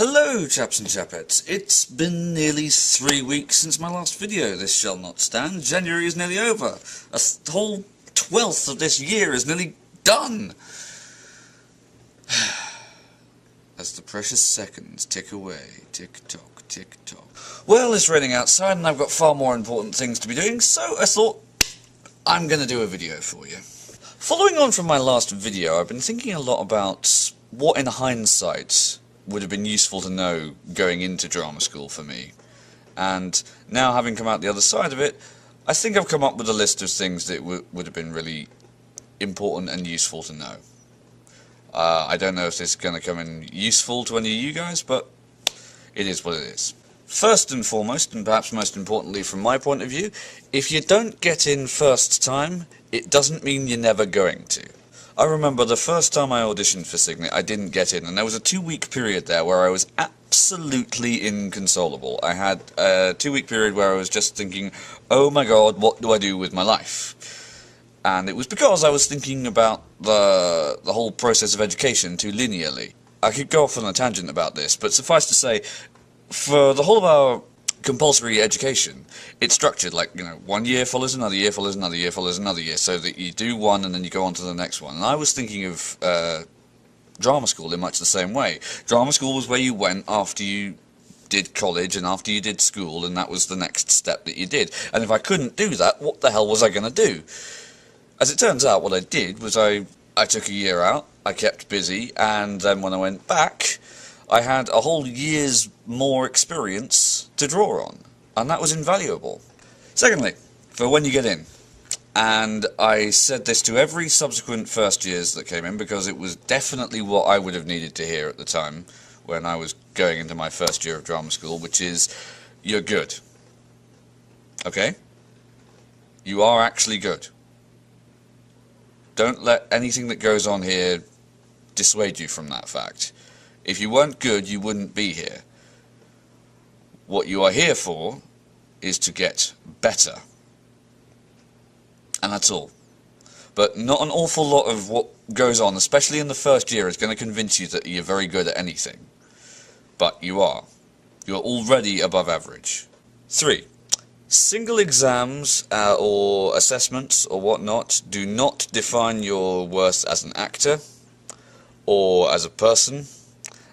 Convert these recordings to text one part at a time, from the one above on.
Hello chaps and chapettes, it's been nearly 3 weeks since my last video. This shall not stand. January is nearly over. A whole 12th of this year is nearly done. As the precious seconds tick away, tick-tock, tick-tock. Well, it's raining outside and I've got far more important things to be doing, so I thought I'm going to do a video for you. Following on from my last video, I've been thinking a lot about what in hindsight would have been useful to know going into drama school for me. And now, having come out the other side of it, I think I've come up with a list of things that would have been really important and useful to know. I don't know if this is going to come in useful to any of you guys, but it is what it is. First and foremost, and perhaps most importantly from my point of view, if you don't get in first time, it doesn't mean you're never going to. I remember the first time I auditioned for Cygnet, I didn't get in, and there was a 2-week period there where I was absolutely inconsolable. I had a 2-week period where I was just thinking, oh my god, what do I do with my life? And it was because I was thinking about the whole process of education too linearly. I could go off on a tangent about this, but suffice to say, for the whole of our compulsory education, it's structured like, 1 year follows another year, follows another year, follows another year, so that you do one and then you go on to the next one. And I was thinking of drama school in much the same way. Drama school was where you went after you did college and after you did school, and that was the next step that you did. And if I couldn't do that, what the hell was I going to do? As it turns out, what I did was I took a year out, I kept busy, and then when I went back, I had a whole year's more experience to draw on, and that was invaluable. Secondly, for when you get in, and I said this to every subsequent first years that came in because it was definitely what I would have needed to hear at the time when I was going into my first year of drama school, which is, you're good. Okay? You are actually good. Don't let anything that goes on here dissuade you from that fact. If you weren't good, you wouldn't be here. What you are here for is to get better. And that's all. But not an awful lot of what goes on, especially in the first year, is going to convince you that you're very good at anything. But you are. You are already above average. 3. Single exams or assessments or whatnot do not define your worth as an actor or as a person.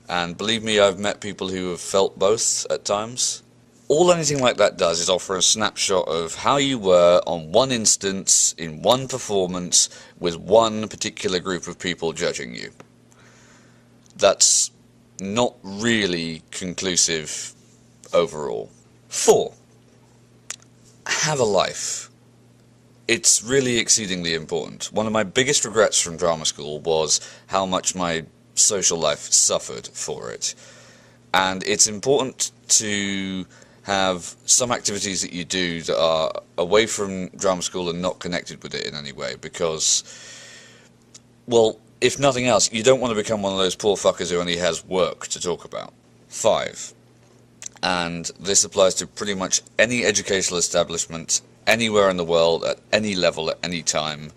And believe me, I've met people who have felt both at times. All anything like that does is offer a snapshot of how you were on one instance, in one performance, with one particular group of people judging you. That's not really conclusive overall. 4. Have a life. It's really exceedingly important. One of my biggest regrets from drama school was how much my social life suffered for it, and it's important to have some activities that you do that are away from drama school and not connected with it in any way, because, well, if nothing else, you don't want to become one of those poor fuckers who only has work to talk about. 5. And this applies to pretty much any educational establishment anywhere in the world at any level at any time.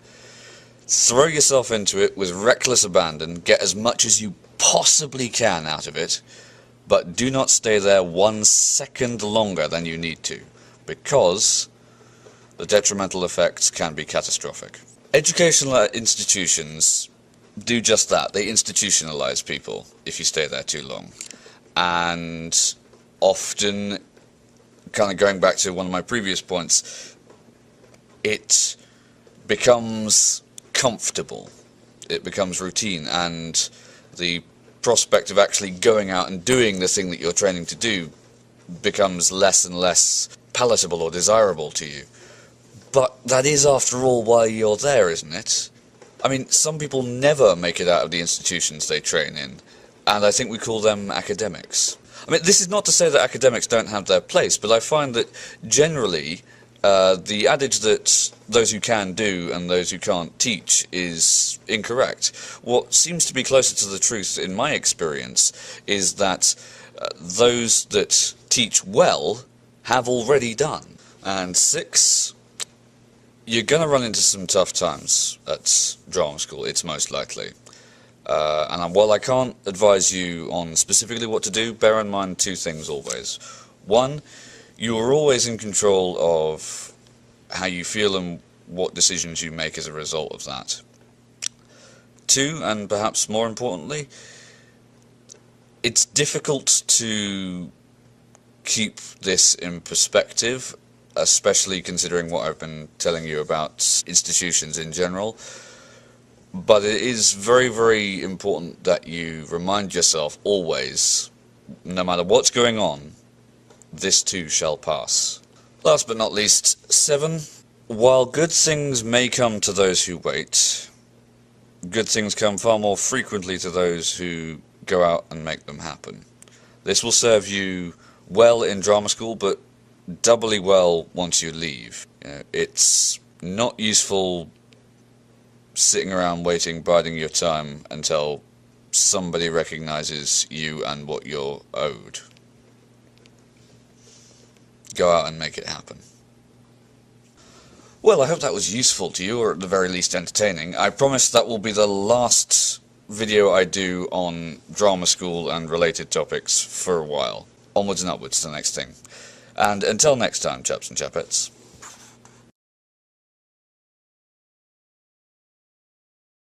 Throw yourself into it with reckless abandon, get as much as you possibly can out of it, but do not stay there 1 second longer than you need to, because the detrimental effects can be catastrophic. Educational institutions do just that. They institutionalize people if you stay there too long. And often, kind of going back to one of my previous points, it becomes comfortable, it becomes routine, and the prospect of actually going out and doing the thing that you're training to do becomes less and less palatable or desirable to you. But that is, after all, why you're there, isn't it? I mean, some people never make it out of the institutions they train in, and I think we call them academics. I mean, this is not to say that academics don't have their place, but I find that generally the adage that those who can do and those who can't teach is incorrect. What seems to be closer to the truth in my experience is that those that teach well have already done. And 6, you're going to run into some tough times at drama school, it's most likely. And while I can't advise you on specifically what to do, bear in mind two things always. One, you are always in control of how you feel and what decisions you make as a result of that. Two, and perhaps more importantly, it's difficult to keep this in perspective, especially considering what I've been telling you about institutions in general. But it is very, very important that you remind yourself always, no matter what's going on, this too shall pass. Last but not least, 7. While good things may come to those who wait, good things come far more frequently to those who go out and make them happen. This will serve you well in drama school, but doubly well once you leave. It's not useful sitting around waiting, biding your time until somebody recognizes you and what you're owed. Go out and make it happen. Well, I hope that was useful to you, or at the very least entertaining. I promise that will be the last video I do on drama school and related topics for a while. Onwards and upwards to the next thing. And until next time, chaps and chapettes.